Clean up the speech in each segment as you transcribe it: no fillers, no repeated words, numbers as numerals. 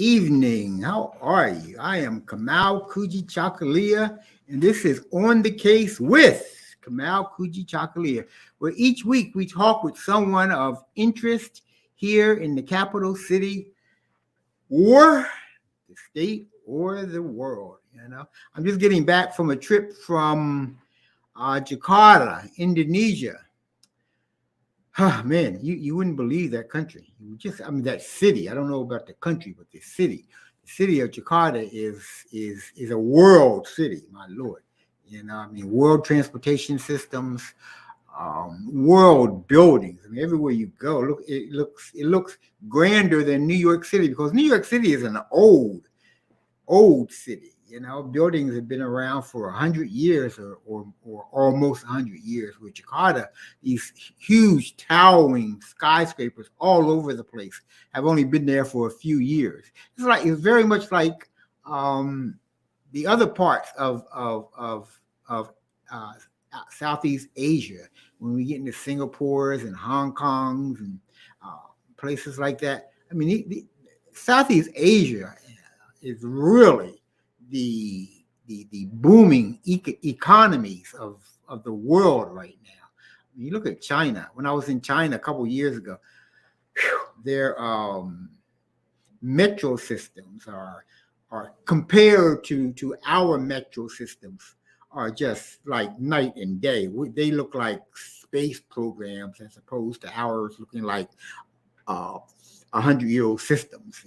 evening. How are you? I am Kamau Kujichagulia, and this is On the Case with Kamau Kujichagulia, where each week we talk with someone of interest here in the capital city or the state or the world. I'm just getting back from a trip from Jakarta, Indonesia. Man, you wouldn't believe that country. That city. I don't know about the country, but the city of Jakarta is a world city. My Lord, world transportation systems, world buildings. Everywhere you go, it looks grander than New York City, because New York City is an old city. Buildings have been around for 100 years or almost 100 years. With Jakarta, these huge towering skyscrapers all over the place have only been there for a few years. It's very much like the other parts of Southeast Asia. When we get into Singapore's and Hong Kong's and places like that, the Southeast Asia is really the booming economies of the world right now. You look at China. When I was in China a couple of years ago, their metro systems are compared to our metro systems are just like night and day. They look like space programs as opposed to ours looking like 100-year-old systems.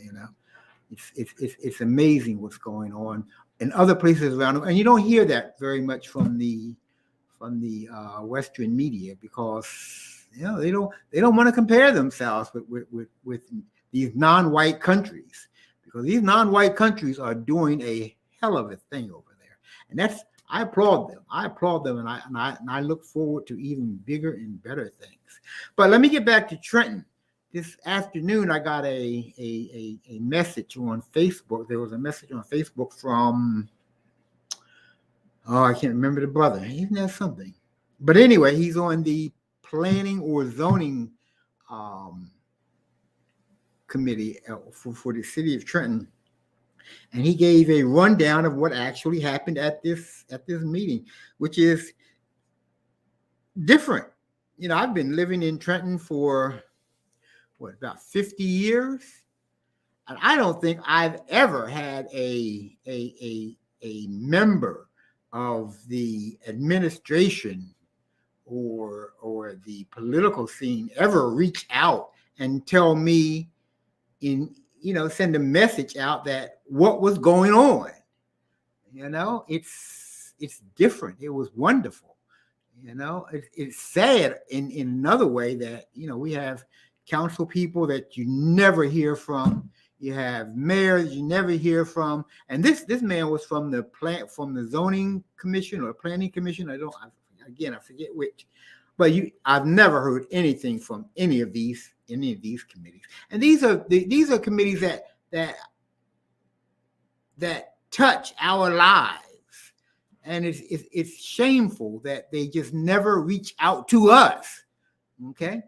It's amazing what's going on in other places around, and you don't hear that very much from the Western media, because they don't want to compare themselves with these non-white countries, because these non-white countries are doing a hell of a thing over there, and I applaud them, and I look forward to even bigger and better things. But let me get back to Trenton. This afternoon, I got a message on Facebook. There was a message on Facebook from, I can't remember the brother. Isn't that something? But anyway, he's on the planning or zoning committee for the city of Trenton. And he gave a rundown of what actually happened at this meeting, which is different. I've been living in Trenton for about 50 years, and I don't think I've ever had a member of the administration or the political scene ever reach out and tell me, send a message out that what was going on. It's different. It was wonderful. It's sad in another way that we have council people that you never hear from. You have mayors you never hear from. And this man was from the zoning commission or planning commission. I forget which. But I've never heard anything from any of these committees. And these are committees that touch our lives. And it's shameful that they just never reach out to us. Okay?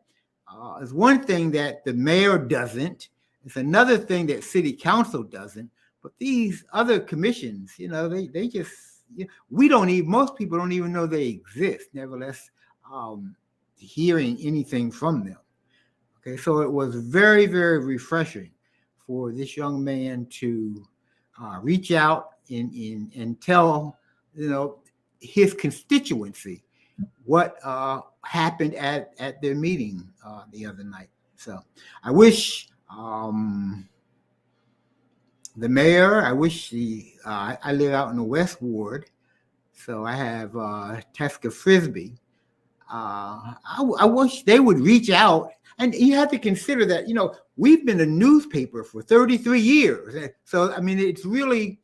It's one thing that the mayor doesn't. It's another thing that city council doesn't. But these other commissions, they just, most people don't even know they exist. Nevertheless, hearing anything from them. Okay, so it was very, very refreshing for this young man to reach out and tell, his constituency what happened at their meeting the other night. So I wish the mayor, I wish I live out in the West Ward, so I have Teska Frisbee. I wish they would reach out, and you have to consider that, we've been a newspaper for 33 years. So, it's really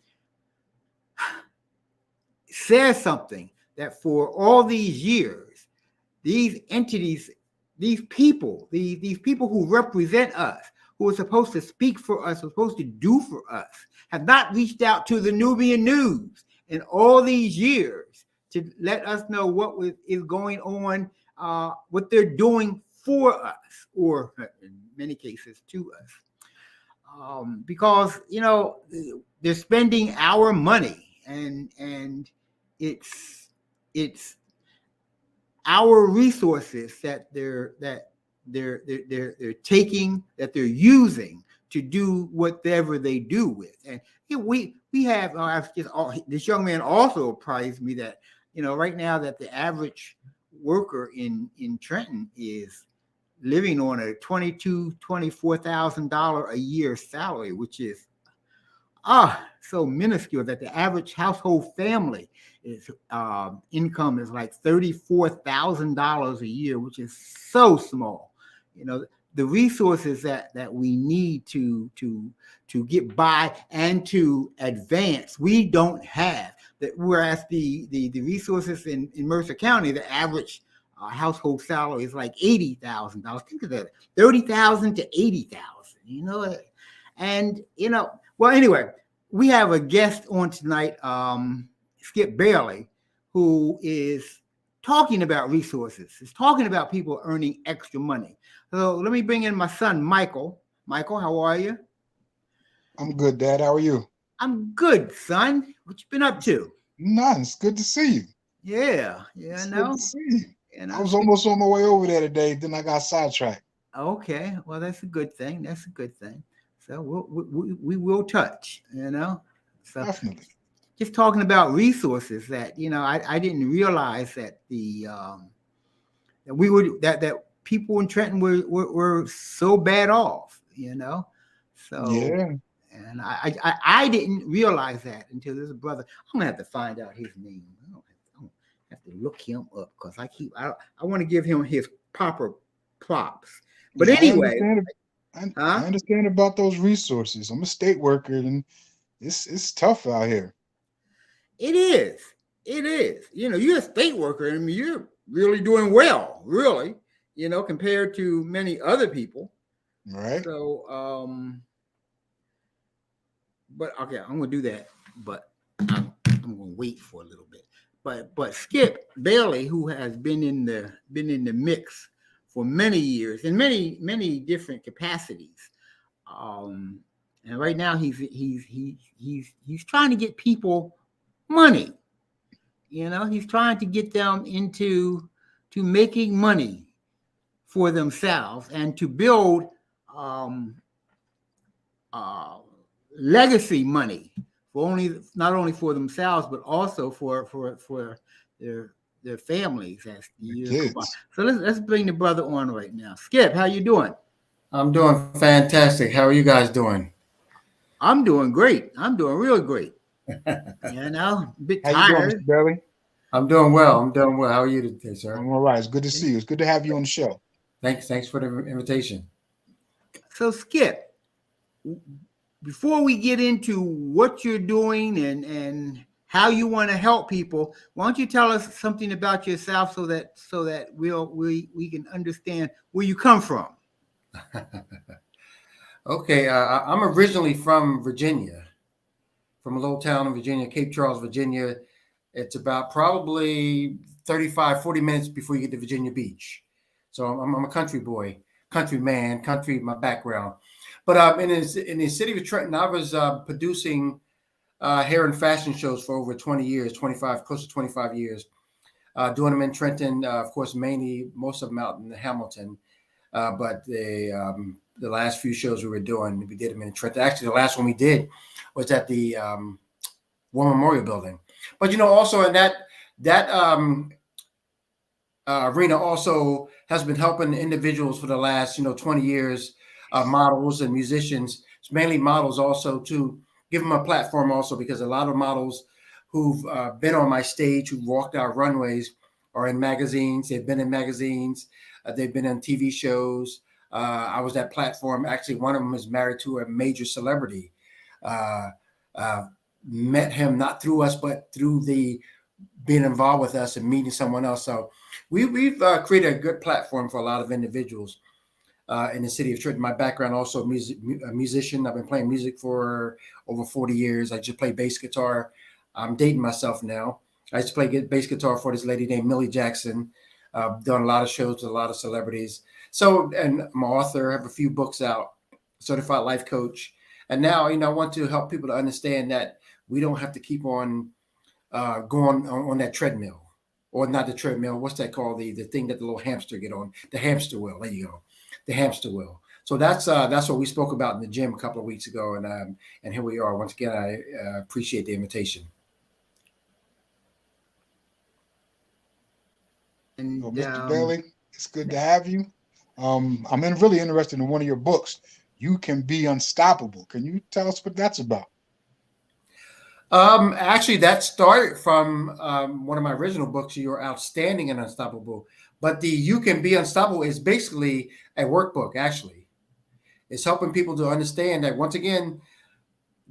says something that for all these years, these entities, these people who represent us, who are supposed to speak for us, are supposed to do for us, have not reached out to the Nubian News in all these years to let us know what is going on, what they're doing for us, or in many cases to us. because they're spending our money, and it's our resources that they're taking, that they're using to do whatever they do with. And we have this young man also apprised me that right now that the average worker in Trenton is living on a $24,000 a year salary, which is so minuscule that the average household family is income is like $34,000 a year, which is so small. The resources that we need to get by and to advance, we don't have. That whereas the resources in Mercer County, the average household salary is like $80,000. Think of that, $30,000 to $80,000. And well, anyway, we have a guest on tonight, Skip Bailey, who is talking about resources. He's talking about people earning extra money. So let me bring in my son, Michael. Michael, how are you? I'm good, Dad. How are you? I'm good, son. What you been up to? None. It's good to see you. Yeah, It's no. good to see you. I was almost on my way over there today. Then I got sidetracked. Okay, well, that's a good thing. That's a good thing. So we will touch, So Definitely. Just talking about resources that I didn't realize that that people in Trenton were so bad off, So Yeah. and I didn't realize that until there's a brother. I'm gonna have to find out his name. I don't have to look him up because I want to give him his proper props. But Yeah, anyway, I understand about those resources. I'm a state worker, and it's tough out here. It is. It is. You're a state worker. I mean, you're really doing well, really, compared to many other people. Right. So, but okay, I'm gonna do that. But I'm gonna wait for a little bit. But Skip Bailey, who has been in the mix for many years in many different capacities, and right now he's trying to get people money. He's trying to get them into making money for themselves and to build legacy money for not only for themselves but also for their families as the years go by. So let's bring the brother on right now. Skip, how you doing? I'm doing fantastic. How are you guys doing? I'm doing great. I'm doing real great. A bit How you doing, tired. Mr. Bailey? I'm doing well. I'm doing well. How are you today, sir? I'm all right. It's good to see you. It's good to have you on the show. Thanks for the invitation. So Skip, before we get into what you're doing and how you want to help people, why don't you tell us something about yourself so that we can understand where you come from? Okay, I'm originally from Virginia, from a little town in Virginia, Cape Charles, Virginia. It's about probably 35, 40 minutes before you get to Virginia Beach. So I'm a country boy, country man, my background. But in the city of Trenton, I was producing hair and fashion shows for over 20 years, 25, close to 25 years, doing them in Trenton, of course, most of them out in Hamilton. But the last few shows we did them in Trenton. Actually, the last one we did was at the War Memorial Building. But, also in that arena also has been helping individuals for the last, 20 years, models and musicians, it's mainly models also, to give them a platform also, because a lot of models who've been on my stage, who walked our runways, are in magazines. They've been in magazines. They've been on TV shows. I was that platform. Actually, one of them is married to a major celebrity. Met him not through us, but through the being involved with us and meeting someone else. So we've created a good platform for a lot of individuals in the city of Trenton. My background also a musician. I've been playing music for over 40 years. I just play bass guitar. I'm dating myself now. I used to play bass guitar for this lady named Millie Jackson. Done a lot of shows with a lot of celebrities. So, and I'm an author. I have a few books out. Certified life coach. And now, I want to help people to understand that we don't have to keep on going on that treadmill, or not the treadmill. What's that called? The thing that the little hamster get on, the hamster wheel. There you go, the hamster wheel. So that's what we spoke about in the gym a couple of weeks ago, and here we are. Once again, I appreciate the invitation. And Well, Mr. Bailey, it's good to have you. I'm really interested in one of your books. You Can Be Unstoppable. Can you tell us what that's about? Actually, that started from one of my original books, You're Outstanding and Unstoppable. But the You Can Be Unstoppable is basically a workbook, actually. It's helping people to understand that, once again,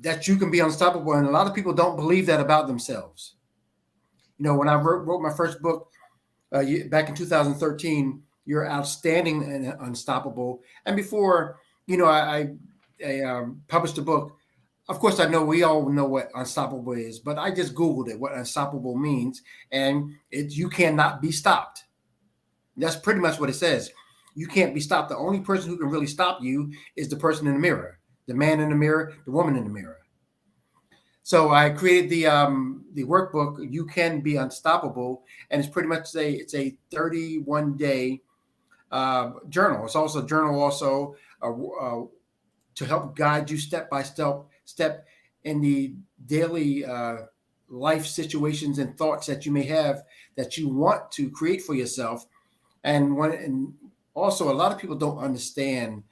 that you can be unstoppable. And a lot of people don't believe that about themselves. When I wrote my first book back in 2013, You're Outstanding and Unstoppable. And before, I published a book. Of course, I know we all know what unstoppable is, but I just Googled it, what unstoppable means. And you cannot be stopped. That's pretty much what it says. You can't be stopped. The only person who can really stop you is the person in the mirror, the man in the mirror, the woman in the mirror. So I created the workbook, You Can Be Unstoppable, and it's pretty much it's a 31-day journal. It's also a journal to help guide you step by step in the daily life situations and thoughts that you may have that you want to create for yourself. And also, a lot of people don't understand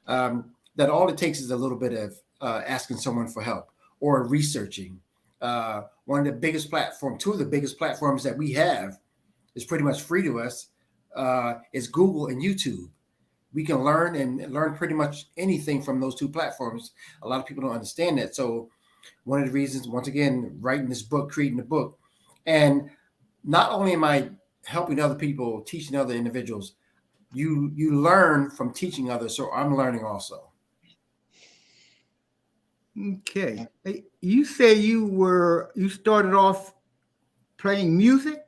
that all it takes is a little bit of asking someone for help or researching. Two of the biggest platforms that we have is pretty much free to us, is Google and YouTube. We can learn pretty much anything from those two platforms. A lot of people don't understand that. So one of the reasons, once again, writing this book, creating the book, and not only am I helping other people, teaching other individuals, you learn from teaching others. So I'm learning also. Okay. You say you started off playing music?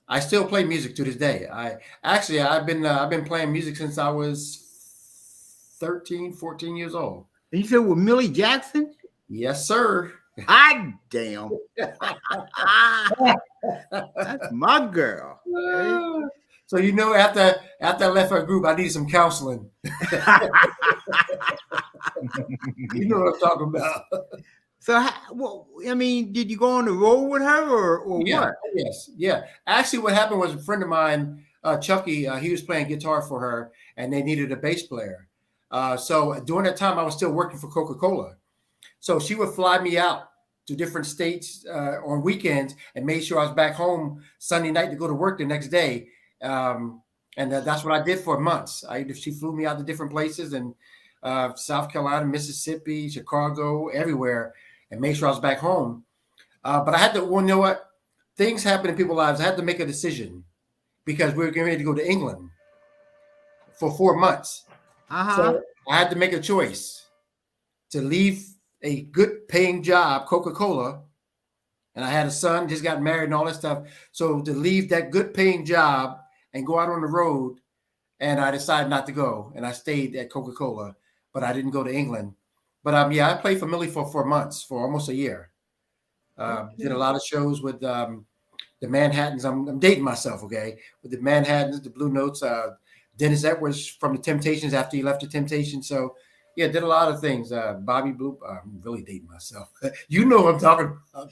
I still play music to this day. I've been playing music since I was 13, 14 years old. And you said with Millie Jackson? Yes, sir. I damn. That's my girl. So after I left her group, I needed some counseling. You know what I'm talking about. So, did you go on the road with her or what? Yes, yeah. Actually, what happened was a friend of mine, Chucky, he was playing guitar for her, and they needed a bass player. So during that time, I was still working for Coca-Cola. So she would fly me out to different states on weekends and made sure I was back home Sunday night to go to work the next day. And that's what I did for months. She flew me out to different places, and South Carolina, Mississippi, Chicago, everywhere, and made sure I was back home. But I had to, you know what? Things happen in people's lives. I had to make a decision because we were getting ready to go to England for 4 months. So I had to make a choice to leave a good paying job, Coca-Cola, and I had a son, just got married and all that stuff. So to leave that good paying job and go out on the road, and I decided not to go, and I stayed at Coca-Cola, but I didn't go to England. But I played for Millie for 4 months, for almost a year. Did a lot of shows with the Manhattans. I'm dating myself, okay? With the Manhattans, the Blue Notes, Dennis Edwards from the Temptations after he left the Temptations. So yeah, did a lot of things. Bobby Blue. I'm really dating myself. You know what I'm talking about.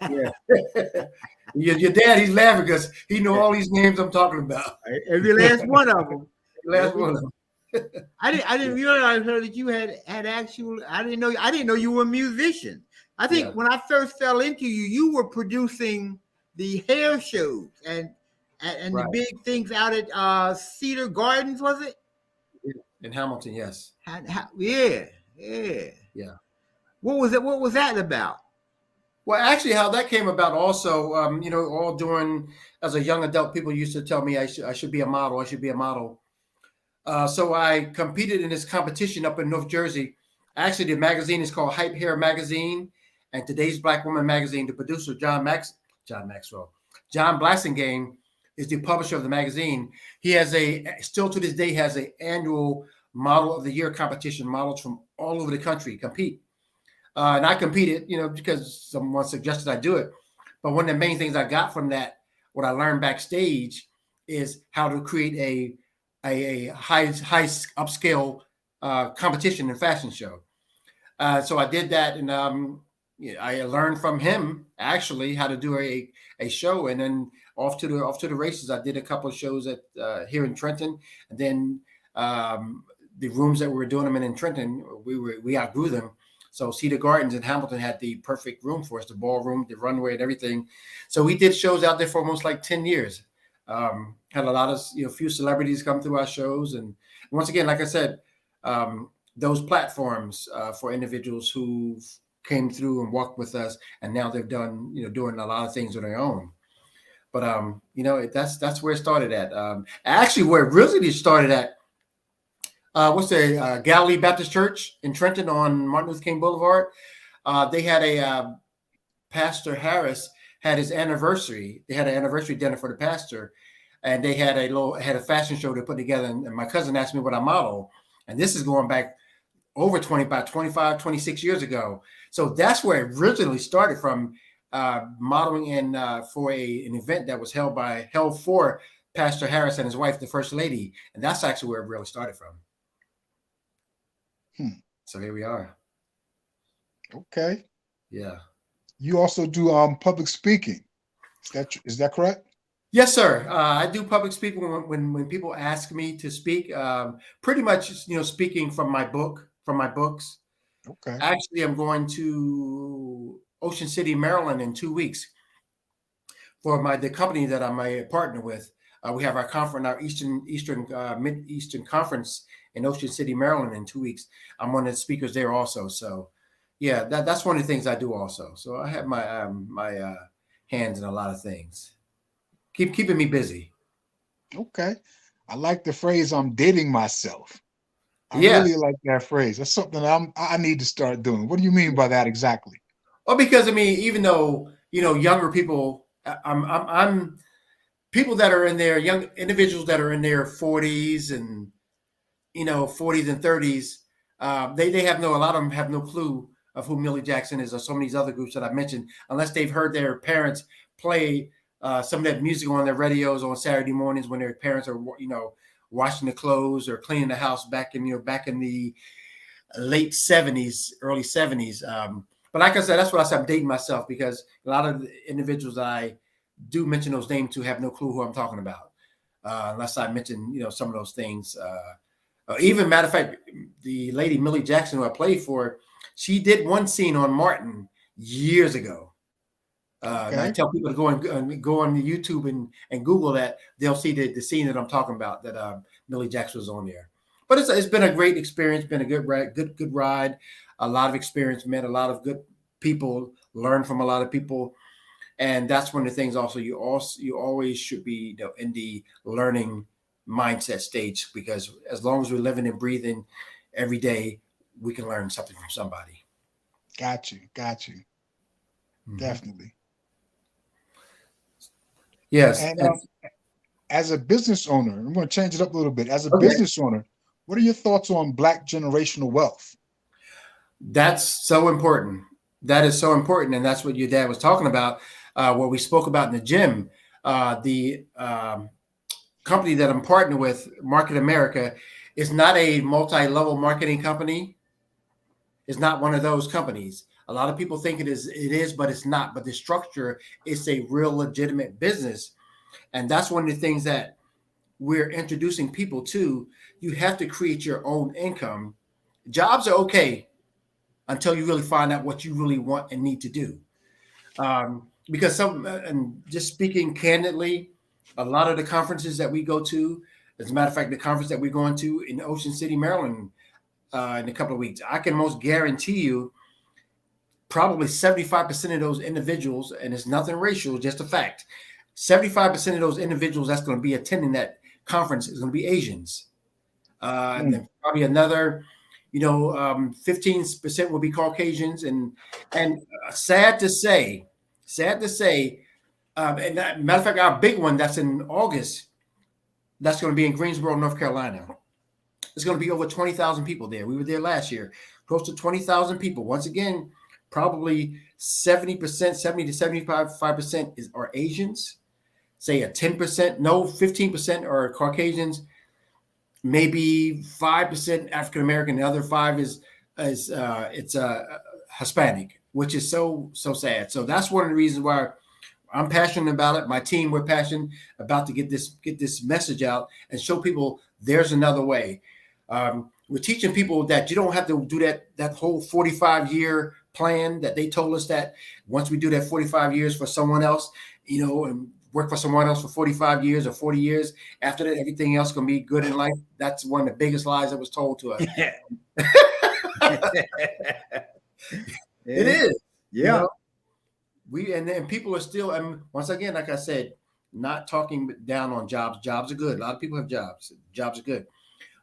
Yeah. Your dad, he's laughing because he know all these names I'm talking about. Every last one of them. Last one of them. I didn't realize that you had actual. I didn't know you were a musician. I think when I first fell into you, you were producing the hair shows and right. The big things out at Cedar Gardens, was it? In Hamilton, yes. Yeah. What was that about? Well, actually, how that came about also, all during, as a young adult, people used to tell me I should be a model. I should be a model. So I competed in this competition up in North Jersey. Actually, the magazine is called Hype Hair Magazine, and Today's Black Woman Magazine. The producer, John Blassingame, is the publisher of the magazine. He has still to this day has an annual model of the year competition. Models from all over the country compete. And I competed, because someone suggested I do it. But one of the main things I got from that, what I learned backstage, is how to create a high upscale competition and fashion show. So I did that, and I learned from him actually how to do a show, and then off to the races. I did a couple of shows at here in Trenton, and then the rooms that we were doing them in Trenton, we outgrew them. So Cedar Gardens in Hamilton had the perfect room for us, the ballroom, the runway, and everything. So we did shows out there for almost like 10 years. Had a lot of, few celebrities come through our shows. And once again, like I said, those platforms for individuals who came through and walked with us, and now they've done, doing a lot of things on their own. But, that's where it started at. Actually, where it really started at, what's the Galilee Baptist Church in Trenton on Martin Luther King Boulevard. They had Pastor Harris had his anniversary. They had an anniversary dinner for the pastor, and they had a fashion show they put together. And my cousin asked me what I model, and this is going back over 25, 26 years ago. So that's where it originally started from, modeling in for an event that was held for Pastor Harris and his wife, the First Lady, and that's actually where it really started from. So here we are. Okay. Yeah. You also do public speaking. Is that correct? Yes, sir. I do public speaking when people ask me to speak. Pretty much, speaking from my books. Okay. Actually, I'm going to Ocean City, Maryland, in 2 weeks for the company that I'm a partner with. We have our conference, our Mid-Eastern Conference in Ocean City, Maryland, in 2 weeks. I'm one of the speakers there also. So, yeah, that's one of the things I do also. So I have my my hands in a lot of things, keeping me busy. Okay. I like the phrase "I'm dating myself." I Yeah. really like that phrase. That's something I need to start doing. What do you mean by that exactly? Well, because even though younger people, I'm people that are in their young individuals that are in their 40s and 40s and 30s, they have a lot of them have no clue of who Millie Jackson is or some of these other groups that I mentioned, unless they've heard their parents play some of that music on their radios on Saturday mornings when their parents are washing the clothes or cleaning the house back in the late 70s, early 70s. But like I said, that's what I said. I'm dating myself because a lot of the individuals I do mention those names to have no clue who I'm talking about, unless I mention some of those things. Even matter of fact, the lady Millie Jackson, who I played for, she did one scene on Martin years ago. And I tell people to go on YouTube and Google that. They'll see the scene that I'm talking about, that Millie Jackson was on there. But it's been a great experience, been a good ride, a lot of experience, met a lot of good people, learned from a lot of people. And that's one of the things also you always should be in the learning mindset stage, because as long as we're living and breathing every day, we can learn something from somebody. Got you. Mm-hmm. Definitely. Yes. And as a business owner, I'm going to change it up a little bit. As a business owner, what are your thoughts on Black generational wealth? That's so important. That is so important. And that's what your dad was talking about, what we spoke about in the gym. The company that I'm partnered with, Market America, is not a multi-level marketing company. It's not one of those companies. A lot of people think it is, but it's not. But the structure is a real legitimate business. And that's one of the things that we're introducing people to. You have to create your own income. Jobs are okay until you really find out what you really want and need to do. Because and just speaking candidly, a lot of the conferences that we go to, as a matter of fact, the conference that we're going to in Ocean City, Maryland, in a couple of weeks, I can most guarantee you probably 75% of those individuals, and it's nothing racial, just a fact, 75% of those individuals that's going to be attending that conference is going to be Asians. And then probably another, 15% will be Caucasians. And sad to say, and matter of fact, our big one that's in August, that's going to be in Greensboro, North Carolina. It's going to be over 20,000 people there. We were there last year, close to 20,000 people. Once again, probably 70%, 70 to 75% are Asians. Say a 10%, no, 15% are Caucasians. Maybe 5% African American. The other 5 is Hispanic, which is so sad. So that's one of the reasons why I'm passionate about it. My team, we're passionate about to get this message out and show people there's another way. We're teaching people that you don't have to do that whole 45-year plan that they told us that once we do that 45 years for someone else, and work for someone else for 45 years or 40 years. After that, everything else going to be good in life. That's one of the biggest lies that was told to us. It is. Yeah. And people are still, once again, like I said, not talking down on jobs. Jobs are good. A lot of people have jobs. Jobs are good.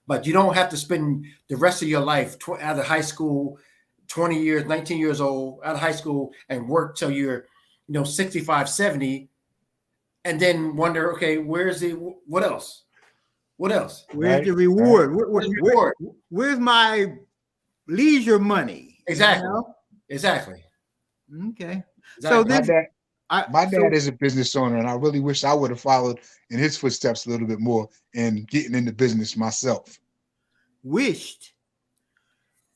But you don't have to spend the rest of your life out of high school, 20 years, 19 years old, out of high school, and work till you're, 65, 70, and then wonder, okay, what else? What else? Where's the reward? Right. Where's my leisure money? Exactly. Exactly. Okay. Exactly. So my dad is a business owner, and I really wish I would have followed in his footsteps a little bit more in getting into business myself. Wished.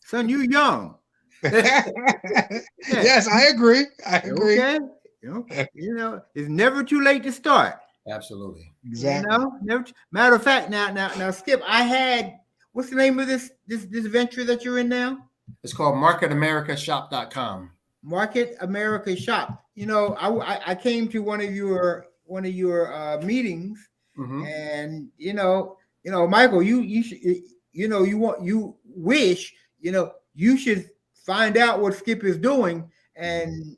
Son, you young. Yes, I agree. Okay. It's never too late to start. Absolutely. Exactly. Matter of fact, now, Skip, I had, what's the name of this venture that you're in now? It's called marketamericashop.com. Market America Shop. I came to one of your meetings, Mm-hmm. and Michael, you should find out what Skip is doing, and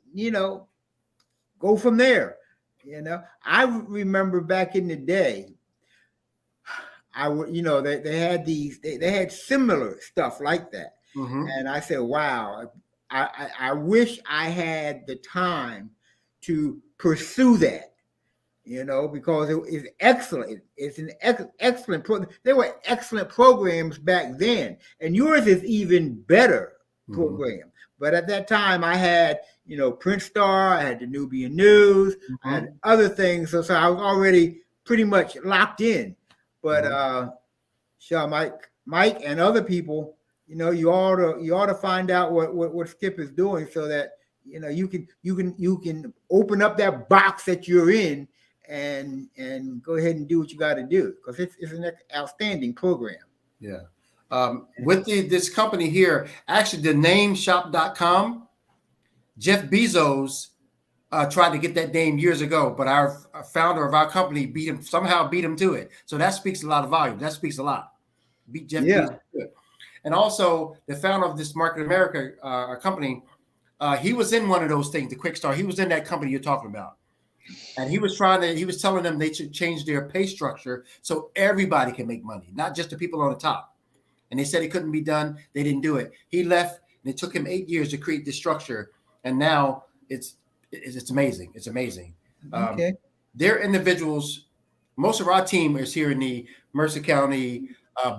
go from there. I remember back in the day, they had similar stuff like that. Mm-hmm. And I said, wow, I wish I had the time to pursue that, because it is excellent. It's an excellent program. There were excellent programs back then, and yours is even better program. Mm-hmm. But at that time, I had, Print Star, I had the Nubian News, Mm-hmm. I had other things. So I was already pretty much locked in. But Mike and other people, you ought to find out what Skip is doing, so that you can open up that box that you're in and go ahead and do what you got to do, because it's an outstanding program. Yeah. With this company here, actually the name shop.com, Jeff Bezos tried to get that name years ago, but our founder of our company somehow beat him to it. So that speaks a lot of volume. That speaks a lot. Beat Jeff Bezos to it. And also the founder of this Market America company, he was in one of those things, the Quick Start. He was in that company you're talking about. And he was telling them they should change their pay structure so everybody can make money, not just the people on the top. And they said it couldn't be done. They didn't do it. He left, and it took him 8 years to create this structure. And now it's amazing. It's amazing. Okay. They're individuals. Most of our team is here in the Mercer County,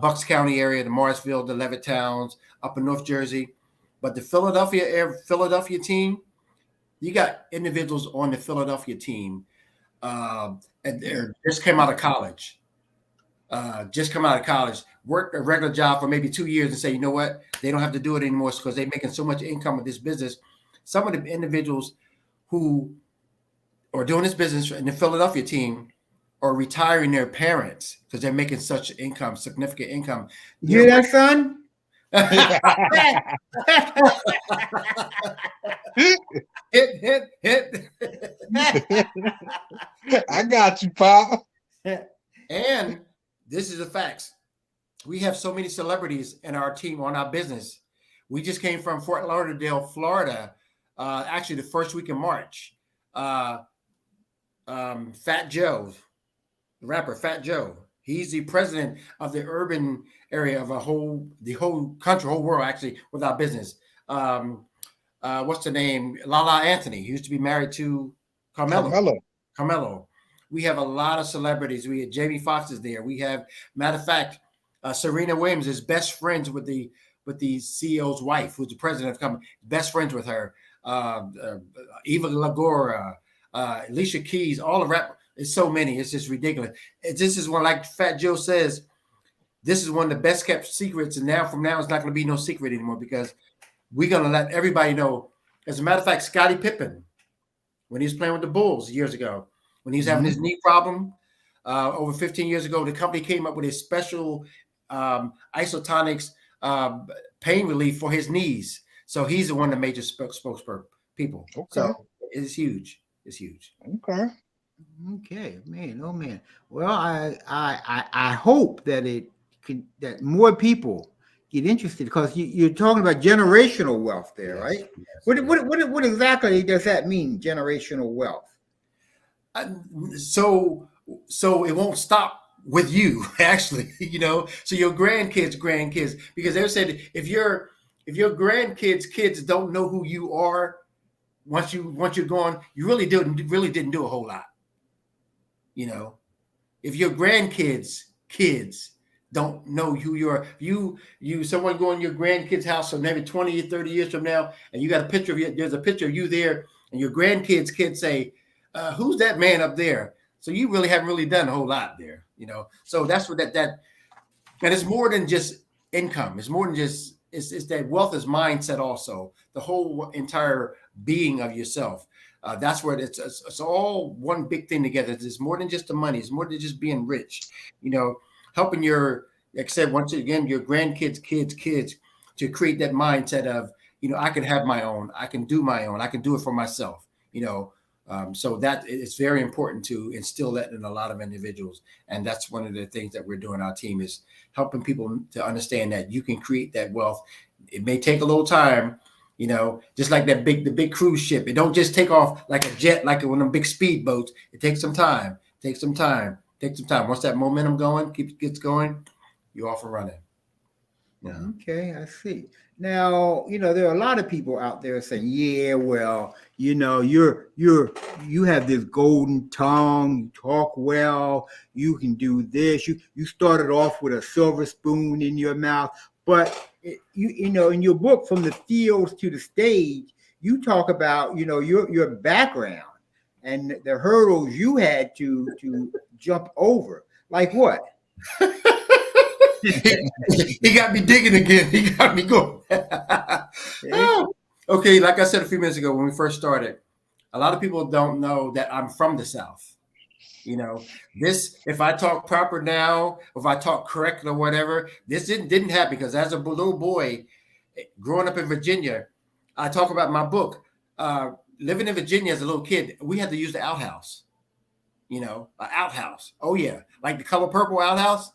Bucks County area, the Morrisville, the Leavitt towns, up in North Jersey. But the Philadelphia team, you got individuals on the Philadelphia team, and they just came out of college. Worked a regular job for maybe 2 years and say, you know what, they don't have to do it anymore because they're making so much income with this business. Some of the individuals who are doing this business in the Philadelphia team are retiring their parents because they're making such income, significant income. You hear that, son? Hit. I got you, Pop. And this is the facts. We have so many celebrities in our team, on our business. We just came from Fort Lauderdale, Florida, actually the first week in March. Fat Joe, the rapper Fat Joe, he's the president of the urban area of the whole country, whole world, actually, with our business. What's the name? Lala Anthony. He used to be married to Carmelo. We have a lot of celebrities. We have Jamie Foxx is there. We have, matter of fact, Serena Williams is best friends with the CEO's wife, who's the president of the company. Best friends with her. Eva Lagora, Alicia Keys, all the rap. It's so many. It's just ridiculous. This is one, like Fat Joe says, this is one of the best kept secrets. And now from now, it's not going to be no secret anymore because we're going to let everybody know. As a matter of fact, Scottie Pippen, when he was playing with the Bulls years ago, when he was having his knee problem over 15 years ago, the company came up with a special isotonics pain relief for his knees. So he's the one of the major spokesperson people. Okay. So it's huge. It's huge. Okay, man. Oh man. Well, I hope that that more people get interested because you're talking about generational wealth there, Yes, right? yes, What exactly does that mean, generational wealth? So it won't stop with you, actually, so your grandkids, because they said if your grandkids kids don't know who you are once you're gone, you really didn't do a whole lot. If your grandkids kids don't know who you are, someone go in your grandkids' house, and maybe 20 or 30 years from now, and you got a picture of you, there's a picture of you there, and your grandkids kids say, who's that man up there? So you really haven't really done a whole lot there, So that's what that and it's more than just income. It's more than just it's that wealth is mindset also. The whole entire being of yourself. That's where it's all one big thing together. It's more than just the money. It's more than just being rich. Helping your, like I said, once again, your grandkids, kids to create that mindset of, I can have my own. I can do my own. I can do it for myself. So that it's very important to instill that in a lot of individuals. And that's one of the things that we're doing. Our team is helping people to understand that you can create that wealth. It may take a little time, just like the big cruise ship. It don't just take off like a jet, like one of them big speedboats. It takes some time. Once that momentum gets going, you're off and running. Yeah. Okay, I see. Now, there are a lot of people out there saying, yeah, well, you have this golden tongue, you talk well, you can do this. You started off with a silver spoon in your mouth, but in your book, From the Fields to the Stage, you talk about, your background and the hurdles you had to jump over. Like what? He got me digging again. He got me going. Okay, like I said a few minutes ago when we first started, a lot of people don't know that I'm from the South. If I talk proper now, if I talk correct or whatever, this didn't happen because as a little boy growing up in Virginia, I talk about my book. Living in Virginia as a little kid, we had to use the outhouse. An outhouse. Oh yeah, like the color purple outhouse.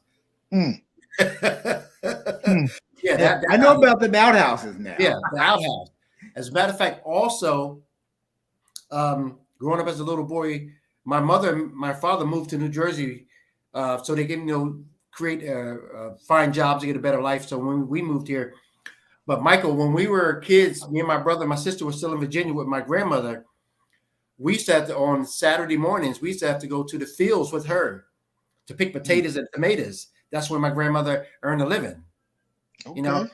Yeah, I know about the outhouses now. Yeah, the outhouse. As a matter of fact, also, growing up as a little boy, my father moved to New Jersey so they can, create find jobs to get a better life. So when we moved here, but Michael, when we were kids, me and my brother and my sister were still in Virginia with my grandmother. We used to have to, on Saturday mornings, we used to have to go to the fields with her to pick potatoes and tomatoes. That's where my grandmother earned a living. Okay.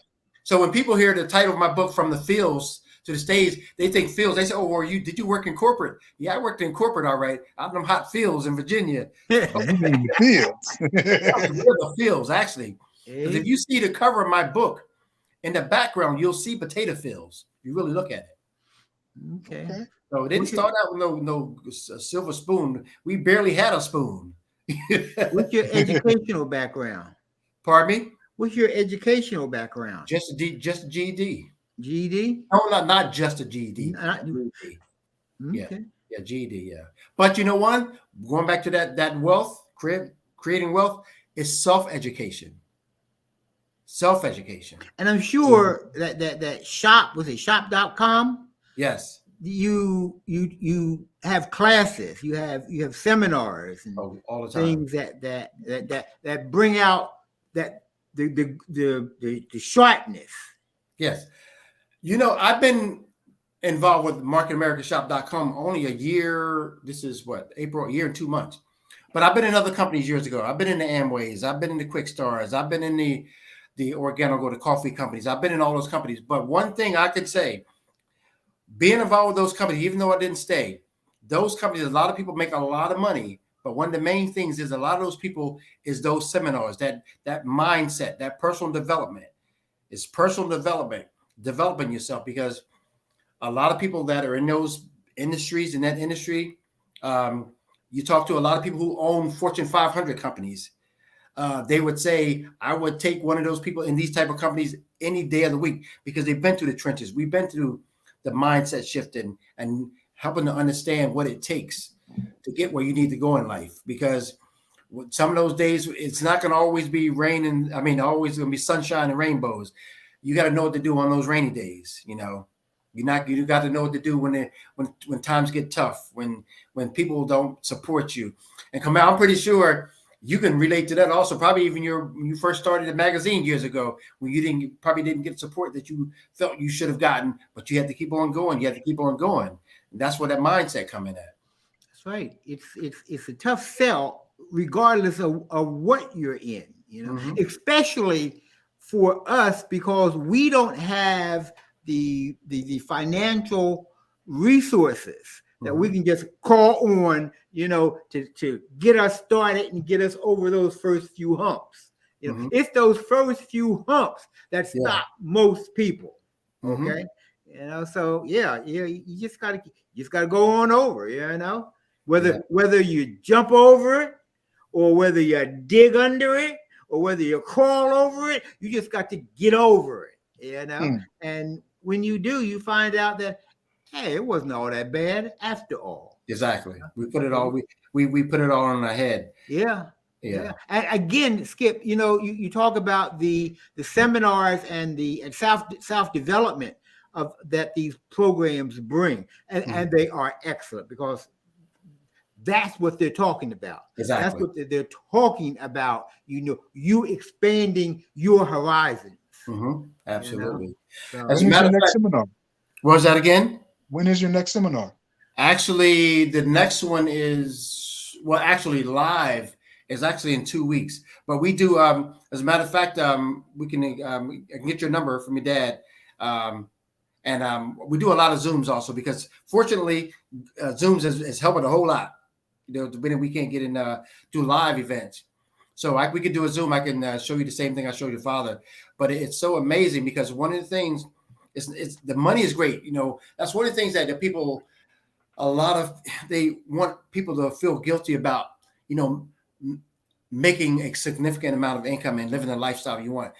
So when people hear the title of my book, From the Fields to the Stage, they think fields. They say, "Oh, did you work in corporate?" Yeah, I worked in corporate, all right, out in them hot fields in Virginia. The fields. The fields, actually. Because if you see the cover of my book, in the background, you'll see potato fields. You really look at it. Okay. So it didn't start out with no silver spoon. We barely had a spoon. What's your educational background? Pardon me? What's your educational background? Just a GED. GED? No, not just a GED. Okay. Yeah, GED, yeah. But you know what? Going back to that wealth, creating wealth is self-education. Self-education. And I'm sure that shop, was it shop.com? Yes. You have classes, you have seminars and all the time. things that bring out that the sharpness. Yes. I've been involved with marketamericanshop.com only a year. This is what, April, a year and 2 months. But I've been in other companies years ago. I've been in the Amways. I've been in the Quick Stars. I've been in the Organico, the coffee companies. I've been in all those companies. But one thing I could say, being involved with those companies, even though I didn't stay, those companies, a lot of people make a lot of money. But one of the main things is a lot of those people is those seminars, that mindset, that personal development. It's personal development, developing yourself, because a lot of people that are in those industries, in that industry, you talk to a lot of people who own Fortune 500 companies. They would say, I would take one of those people in these type of companies any day of the week, because they've been through the trenches. We've been through the mindset shifting and helping to understand what it takes to get where you need to go in life. Because some of those days, it's not going to always be rain and always going to be sunshine and rainbows. You got to know what to do on those rainy days. You got to know what to do when times get tough, when people don't support you. And Kamau, I'm pretty sure you can relate to that also. Probably even when you first started a magazine years ago, when you probably didn't get support that you felt you should have gotten, but you had to keep on going. You had to keep on going. And that's where that mindset come in at. That's right. It's a tough sell, regardless of what you're in. Especially for us, because we don't have the financial resources that we can just call on, to get us started and get us over those first few humps. It's those first few humps that stop most people. Okay. So you just gotta go on over, whether you jump over it, or whether you dig under it, or whether you crawl over it, you just got to get over it, And when you do, you find out that, hey, it wasn't all that bad after all. Exactly. We put it all we put it all on our head. Yeah. And again, Skip, you talk about the seminars and the self development of that these programs bring, and they are excellent, because that's what they're talking about. Exactly. That's what they're talking about. You expanding your horizons. Absolutely. So, when is your next seminar? What was that again? When is your next seminar? Actually, the next one is live is actually in 2 weeks. But we do, as a matter of fact, we can I can get your number from your dad. And we do a lot of Zooms also, because fortunately, Zooms is helping a whole lot. When we can't get in, do live events. So we could do a Zoom. I can show you the same thing I showed your father. But it's so amazing, because one of the things is the money is great. That's one of the things that the people, they want people to feel guilty about, making a significant amount of income and living the lifestyle you want.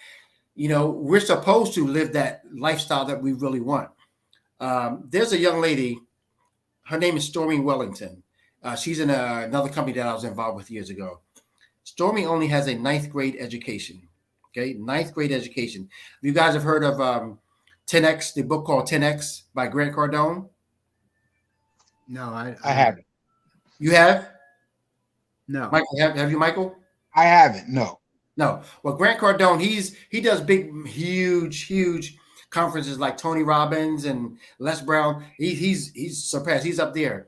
We're supposed to live that lifestyle that we really want. There's a young lady, her name is Stormy Wellington. She's in another company that I was involved with years ago. Stormy only has a 9th grade education. Okay, 9th grade education. You guys have heard of 10X, the book called 10X by Grant Cardone? No, I haven't. You have? No. Michael, have you, Michael? I haven't. No. Well, Grant Cardone, he does big, huge conferences like Tony Robbins and Les Brown. He's surpassed. He's up there.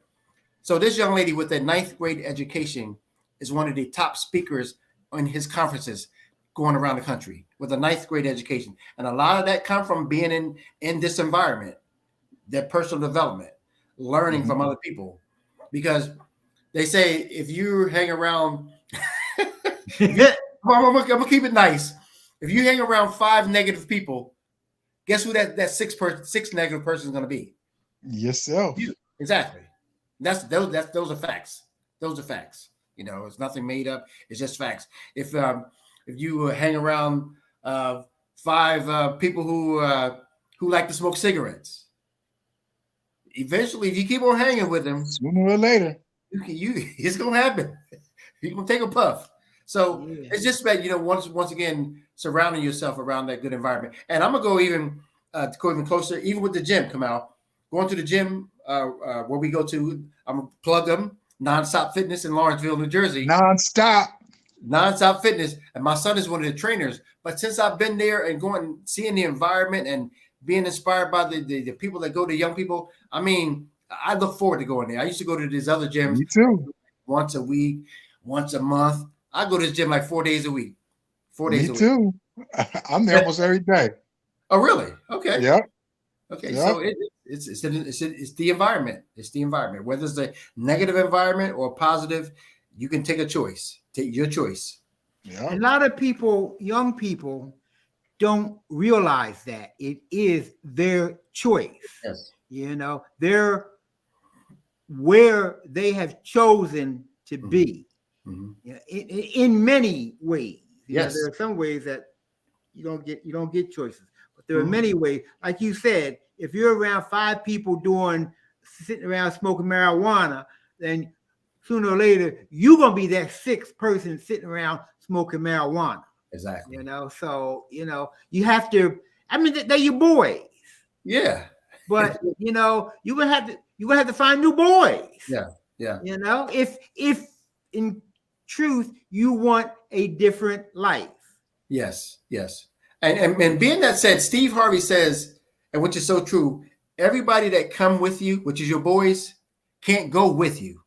So this young lady with a 9th grade education is one of the top speakers on his conferences going around the country with a 9th grade education. And a lot of that come from being in this environment, that personal development, learning from other people. Because they say if you hang around, I'm gonna keep it nice. If you hang around 5 negative people, guess who that six negative person is gonna be? Yourself. Exactly. Those are facts. Those are facts. It's nothing made up. It's just facts. If you hang around 5 people who like to smoke cigarettes, eventually, if you keep on hanging with them, sooner or later, it's gonna happen. You're gonna take a puff. So it's just that once again surrounding yourself around that good environment. And I'm gonna go even closer, even with the gym. Kamau, going to the gym where we go to. I'm gonna plug them. Nonstop Fitness in Lawrenceville, New Jersey. Nonstop Fitness, and my son is one of the trainers. But since I've been there and seeing the environment and being inspired by the people that go to young people, I look forward to going there. I used to go to these other gyms. Me too. Once a week, once a month. I go to the gym like 4 days a week. 4 days Me a week. too. I'm there almost every day. Oh, really? Okay. Yep. Okay. Yep. So it's the environment. It's the environment. Whether it's a negative environment or positive, you can take a choice. Take your choice. Yep. A lot of people, young people, don't realize that it is their choice. Yes. You know, they're where they have chosen to be. Mm-hmm. You know, in many ways. You know, Yes. there are some ways that you don't get choices, but there are Mhm. many ways. Like you said, if you're around 5 people sitting around smoking marijuana, then sooner or later you're gonna be that 6th person sitting around smoking marijuana. Exactly. You know, so you have to. I mean, they're your boys, Yeah. but you're gonna have to find new boys. Yeah. Yeah. You know, if in truth you want a different life. Yes. Yes. And being that said, Steve Harvey says, and which is so true, everybody that come with you, which is your boys, can't go with you.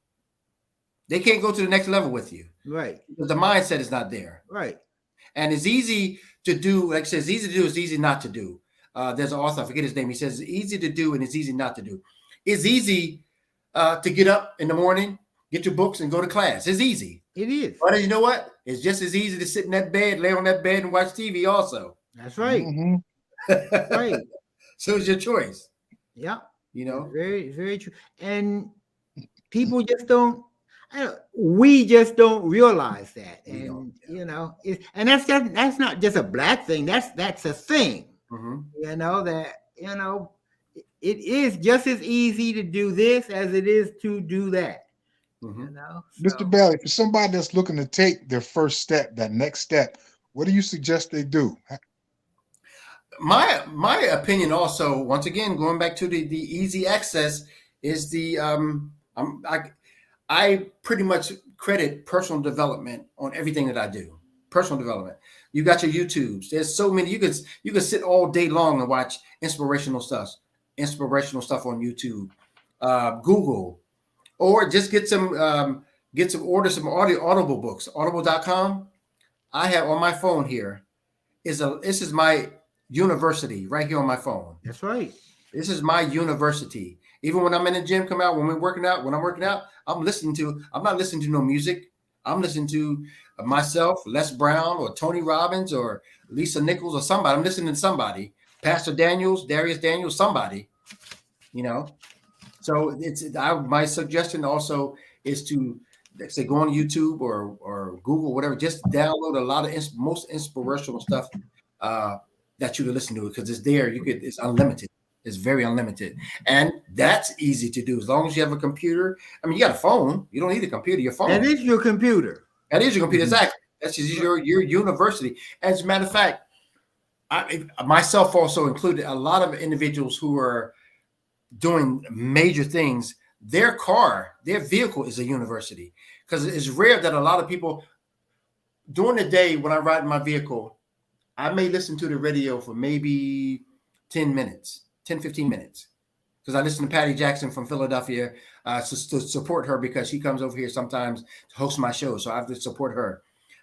They can't go to the next level with you. Right. Because the mindset is not there. Right. And it's easy to do, like I said, it's easy to do, it's easy not to do. There's an author, I forget his name. He says it's easy to do and it's easy not to do. It's easy to get up in the morning, get your books, and go to class. It's easy. It is. But you know what? It's just as easy to sit in that bed, lay on that bed, and watch TV also. That's right. Mm-hmm. Right. So it's your choice. Yeah. You know? Very, very true. And people just don't. We just don't realize that, We don't, yeah. And that's not just a black thing. That's a thing. Mm-hmm. It is just as easy to do this as it is to do that. Mm-hmm. Mr. Bailey, for somebody that's looking to take their first step, that next step, what do you suggest they do? My opinion also, once again, going back to the easy access, is I pretty much credit personal development on everything that I do. Personal development. You got your YouTubes. There's so many. You could sit all day long and watch inspirational stuff on YouTube, Google, or just order some Audible books. Audible.com. I have on my phone here. This is my university right here on my phone. That's right. This is my university. Even when I'm in the gym, when I'm working out, I'm not listening to no music. I'm listening to myself, Les Brown, or Tony Robbins, or Lisa Nichols, or somebody. I'm listening to somebody. Pastor Daniels, Darius Daniels, somebody. So my suggestion also is to, let's say, go on YouTube or Google, whatever. Just download a lot of most inspirational stuff that you can listen to, because it's there. It's unlimited. It's very unlimited, and that's easy to do as long as you have a computer. I mean, you got a phone. You don't need a computer. Your phone. That is your computer. That is your computer. Mm-hmm. Exactly. That's just your university. As a matter of fact, I myself also included, a lot of individuals who are doing major things. Their vehicle is a university, because it's rare that a lot of people during the day when I ride in my vehicle, I may listen to the radio for maybe 10 minutes. 10, 15 minutes, because I listen to Patty Jackson from Philadelphia to support her, because she comes over here sometimes to host my show, so I have to support her.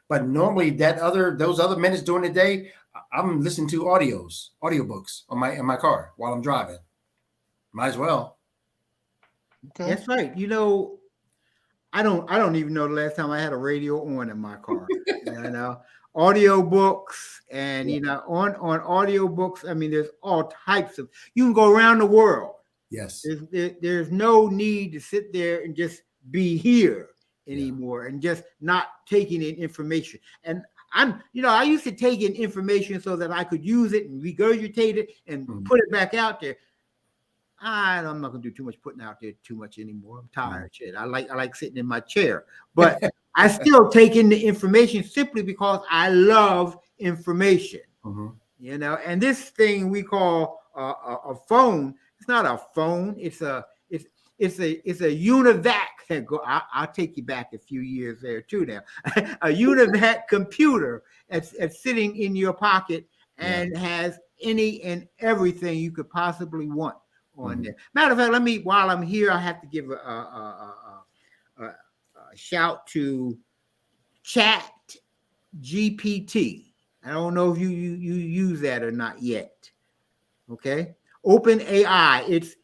But normally those other minutes during the day, I'm listening to audiobooks in my car while I'm driving. Might as well. Okay. That's right. I don't even know the last time I had a radio on in my car. Audio books, and on audio books, I mean, there's all types of. You can go around the world. Yes. There's no need to sit there and just be here anymore, and just not taking in information. And I used to take in information so that I could use it and regurgitate it and put it back out there. I'm not gonna do too much putting out there too much anymore. I'm tired. Shit. I like sitting in my chair, but I still take in the information simply because I love information. And this thing we call a phone. It's not a phone. It's a UNIVAC. I'll take you back a few years there too. Now, a UNIVAC computer that's sitting in your pocket and has any and everything you could possibly want on there. Matter of fact, while I'm here, I have to give a shout to Chat GPT. I don't know if you use that or not yet. Okay. Open AI. It's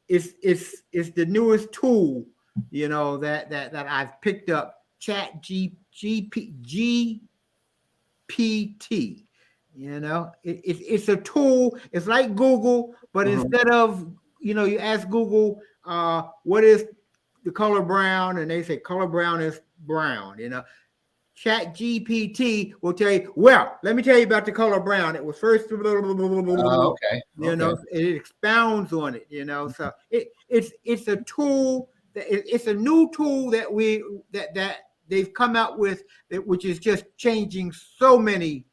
the newest tool, that I've picked up. Chat GPT. It's a tool. It's like Google, but instead of you ask Google, what is the color brown, and they say color brown is brown. Chat GPT will tell you, well, let me tell you about the color brown. It was first, Okay. it expounds on it, so it's a tool it's a new tool that they've come out with, which is just changing so many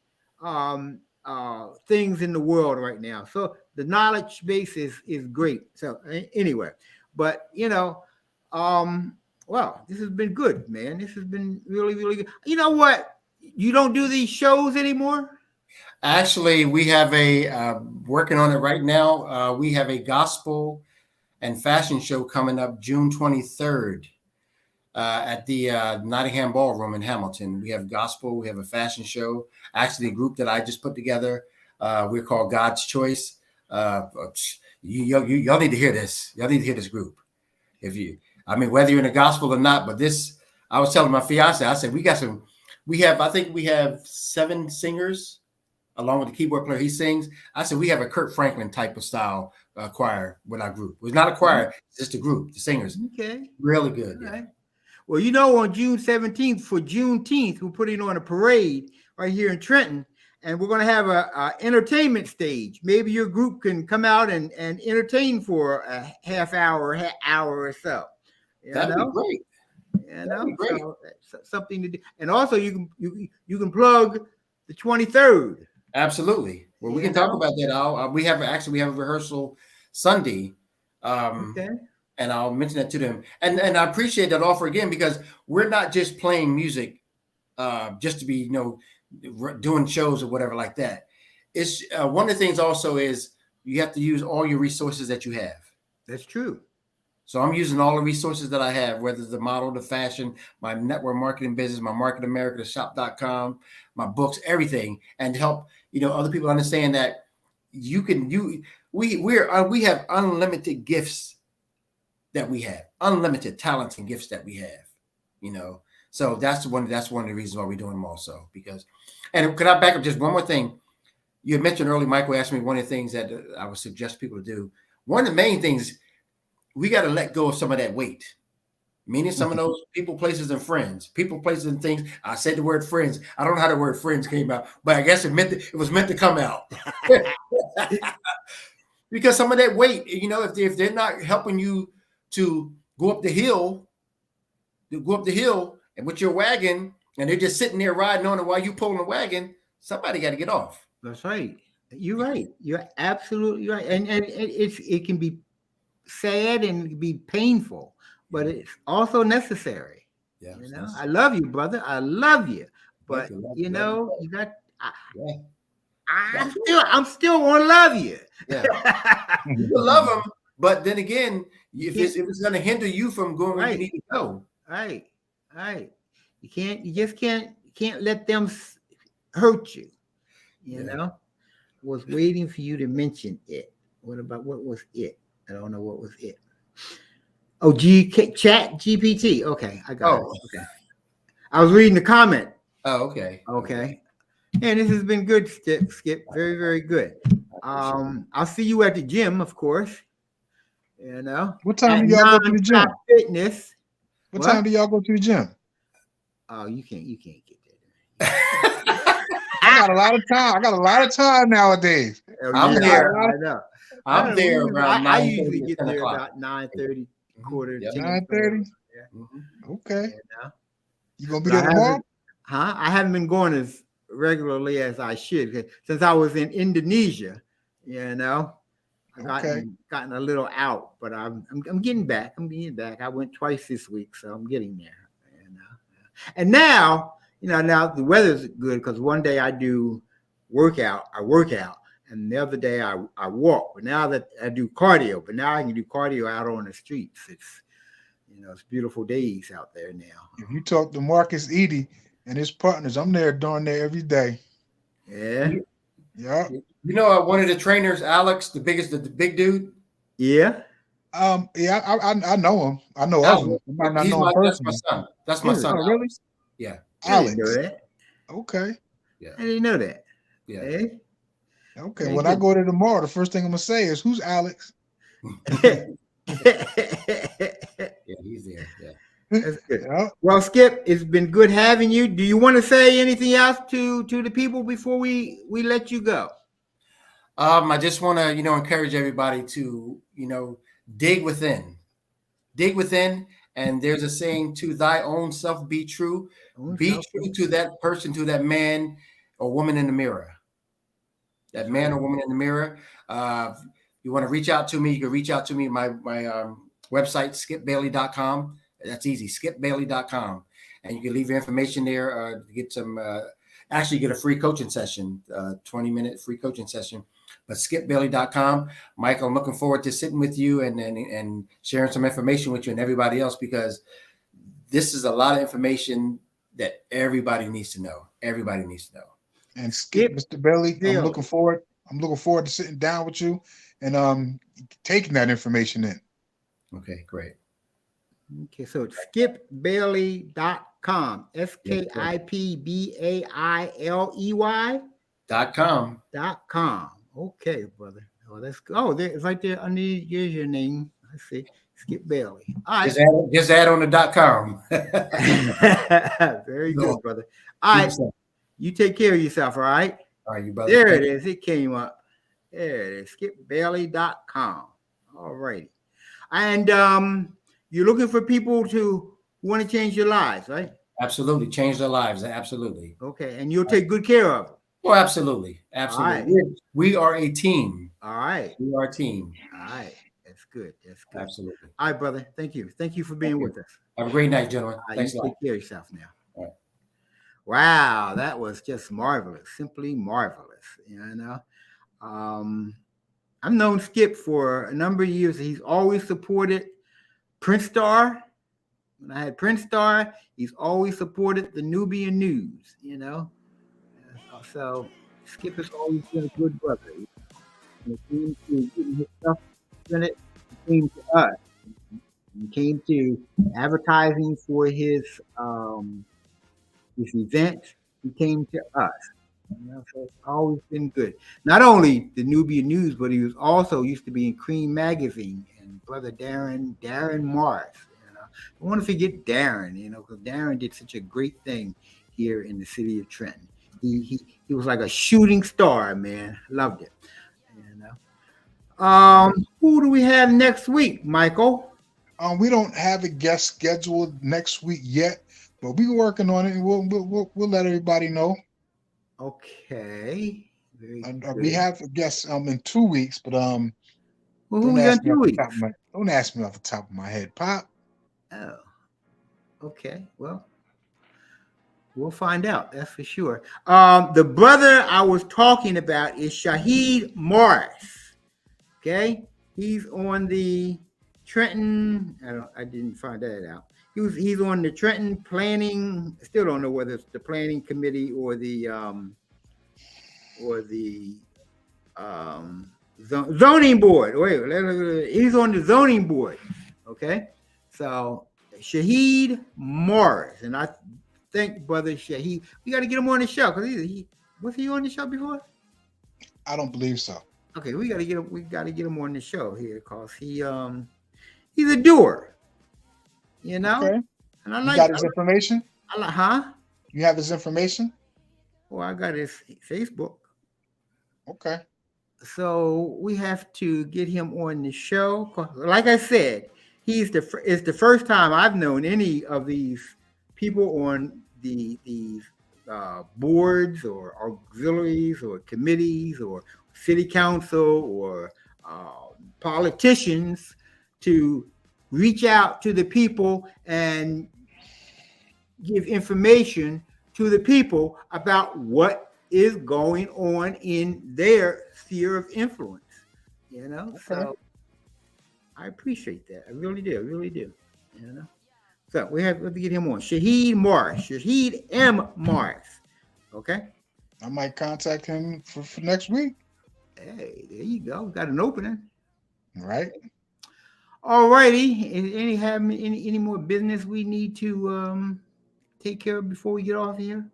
things in the world right now. So the knowledge base is great. So anyway, but well, this has been good, man. This has been really, really good. You know what? You don't do these shows anymore? Actually, we have working on it right now. We have a gospel and fashion show coming up June 23rd at the Nottingham Ballroom in Hamilton. We have gospel. We have a fashion show. Actually, a group that I just put together. We're called God's Choice. Y'all need to hear this. Y'all need to hear this group. Whether you're in the gospel or not, but I was telling my fiance, I said, I think we have 7 singers along with the keyboard player. He sings. I said, we have a Kurt Franklin type of style choir with our group. It's not a choir, it's just a group, the singers. Okay. Really good. All right. Well, on June 17th for Juneteenth, we're putting on a parade right here in Trenton, and we're going to have a entertainment stage. Maybe your group can come out and entertain for a half hour or so. That'd be great. That'd be great. So, something to do. And also you can plug the 23rd. Absolutely. Well, we can talk about that. We have a rehearsal Sunday. Okay. And I'll mention that to them. And I appreciate that offer again, because we're not just playing music just to be, doing shows or whatever like that. It's one of the things also is you have to use all your resources that you have. That's true. So I'm using all the resources that I have, whether it's the model, the fashion, my network marketing business, my Market America, the shop.com, my books, everything, and help, other people understand that we have unlimited gifts that we have, unlimited talents and gifts that we have, So that's one of the reasons why we're doing them also, and could I back up just one more thing? You had mentioned earlier, Michael asked me one of the things that I would suggest people to do. One of the main things, we got to let go of some of that weight, meaning some of those people, places, and friends. People, places, and things. I said the word friends. I don't know how the word friends came out, but I guess it was meant to come out. Because some of that weight, if they're not helping you to go up the hill and with your wagon, and they're just sitting there riding on it while you pulling the wagon, somebody got to get off. That's right. You're right. You're absolutely right. And it can be sad and be painful, but it's also necessary. Yeah, I love you, brother. I love you, but you got. I'm still gonna love you. Yeah, you love them, but then again, if it's going to hinder you from going where you need to go, right. You just can't let them hurt you. Was waiting for you to mention it. What was it? I don't know what was it. Oh, Chat GPT. Okay, I got it. Okay. I was reading the comment. Oh, okay. Okay. And this has been good, Skip. Very, very good. I'll see you at the gym, of course. What time do y'all go to the gym? Fitness. What time do y'all go to the gym? Oh, you can't get there. I got a lot of time nowadays. I'm there. I know. I'm there around 9:30. I usually get there about 9:30, quarter to 9:30. Yeah. Okay. You gonna be there tomorrow? I haven't been going as regularly as I should since I was in Indonesia. I've gotten a little out, but I'm getting back. I went twice this week, so I'm getting there. And now, now the weather's good because one day I work out, and the other day I walk. But now that I do cardio, I can do cardio out on the streets. It's beautiful days out there now. If you talk to Marcus Eady, and his partners. I'm there darn there every day. Yeah. Yeah. You know, one of the trainers, Alex, the big dude. Yeah. Yeah, I know him. I know of him. Alex, I might not know him that's my personally. son. That's my Is it? son. Oh, really? Alex. Yeah. I didn't know Alex. that. Okay. Yeah. I didn't know that. Yeah. Eh? Okay. Very When I good. go there tomorrow, the first thing I'm gonna say is, "Who's Alex?" Yeah, he's there. Yeah. That's good. Yeah. Well, Skip, it's been good having you. Do you want to say anything else to the people before we let you go? I just want to, encourage everybody to, dig within. Dig within. And there's a saying, to thy own self be true. Be true to that person, to that man or woman in the mirror. That man or woman in the mirror. You want to reach out to me, you can reach out to me. My website, skipbailey.com. That's easy, skipbailey.com. And you can leave your information there to get some, actually get a free coaching session, 20-minute free coaching session. But skipbailey.com. Michael, I'm looking forward to sitting with you and sharing some information with you and everybody else, because this is a lot of information that everybody needs to know. Everybody needs to know. And Skip, Mr. Bailey, I'm looking forward to sitting down with you and taking that information in. Okay, great. Okay, so it's skipbailey.com. skipbailey.com. .com. Okay, brother. Oh, that's good. Oh, there, it's right there underneath. Here's your name. Let's see. Skip Bailey. All right. Just add on the .com. Very good, brother. All right. You take care of yourself, all right? All right, you brother. There it is. It came up. There it is. skipbailey.com. All right. And you're looking for people to want to change your lives, right? Absolutely. Change their lives. Absolutely. Okay. And you'll take good care of them. Oh, absolutely. Absolutely. Right. We are a team. All right. We are a team. All right. That's good. That's good. Absolutely. All right, brother. Thank you. Thank you for being with us. Have a great night, gentlemen. Thanks a lot. Take care of yourself now. All right. Wow, that was just marvelous. Simply marvelous. I've known Skip for a number of years. He's always supported Prince Star. When I had Prince Star, he's always supported the Nubian News, So Skip has always been a good brother. When it came to getting his stuff printed, he came to us. He came to advertising for his events. He came to us. So it's always been good. Not only the Nubian News, but he was also used to be in Cream Magazine, and brother Darren Morris. I want to forget Darren, because Darren did such a great thing here in the city of Trenton. He was like a shooting star, man. Loved it. Who do we have next week, Michael? We don't have a guest scheduled next week yet, but we're working on it, and we'll let everybody know. Okay. We have a guest in 2 weeks, but who we got 2 weeks? Don't ask me off the top of my head, Pop. Oh. Okay. Well, we'll find out. That's for sure. The brother I was talking about is Shaheed Morris. Okay, he's on the Trenton. I didn't find that out. He's on the Trenton planning. Still don't know whether it's the planning committee or the zoning board. Wait, he's on the zoning board. Okay, so Shaheed Morris, and I think brother Shaheed, we got to get him on the show, because was he on the show before? I don't believe so. Okay, we got to get him on the show here, because he's a doer, Okay. And I like. You got his information? Huh? You have his information? Well, I got his Facebook. Okay. So we have to get him on the show. Like I said, it's the first time I've known any of these people on these boards or auxiliaries or committees or city council or politicians to reach out to the people and give information to the people about what is going on in their sphere of influence. Okay. So I appreciate that. I really do. So we have to get him on. Shaheed Morris. Shaheed M. Morris. Okay. I might contact him for next week. Hey, there you go. Got an opening. Right. All righty. Any more business we need to take care of before we get off here?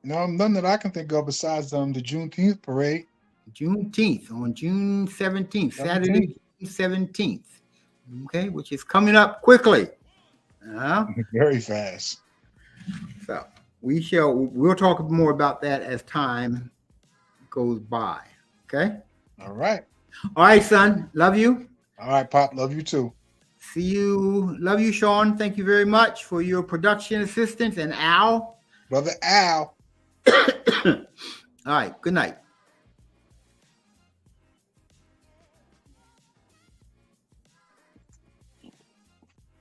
No, none that I can think of besides the Juneteenth parade. Juneteenth on June 17th, 17th. Saturday, June 17th. Okay, which is coming up quickly. Very fast. So we'll talk more about that as time goes by. Okay. All right. All right, son. Love you. All right, Pop. Love you too. See you. Love you, Sean. Thank you very much for your production assistance. And Al. Brother Al. All right. Good night.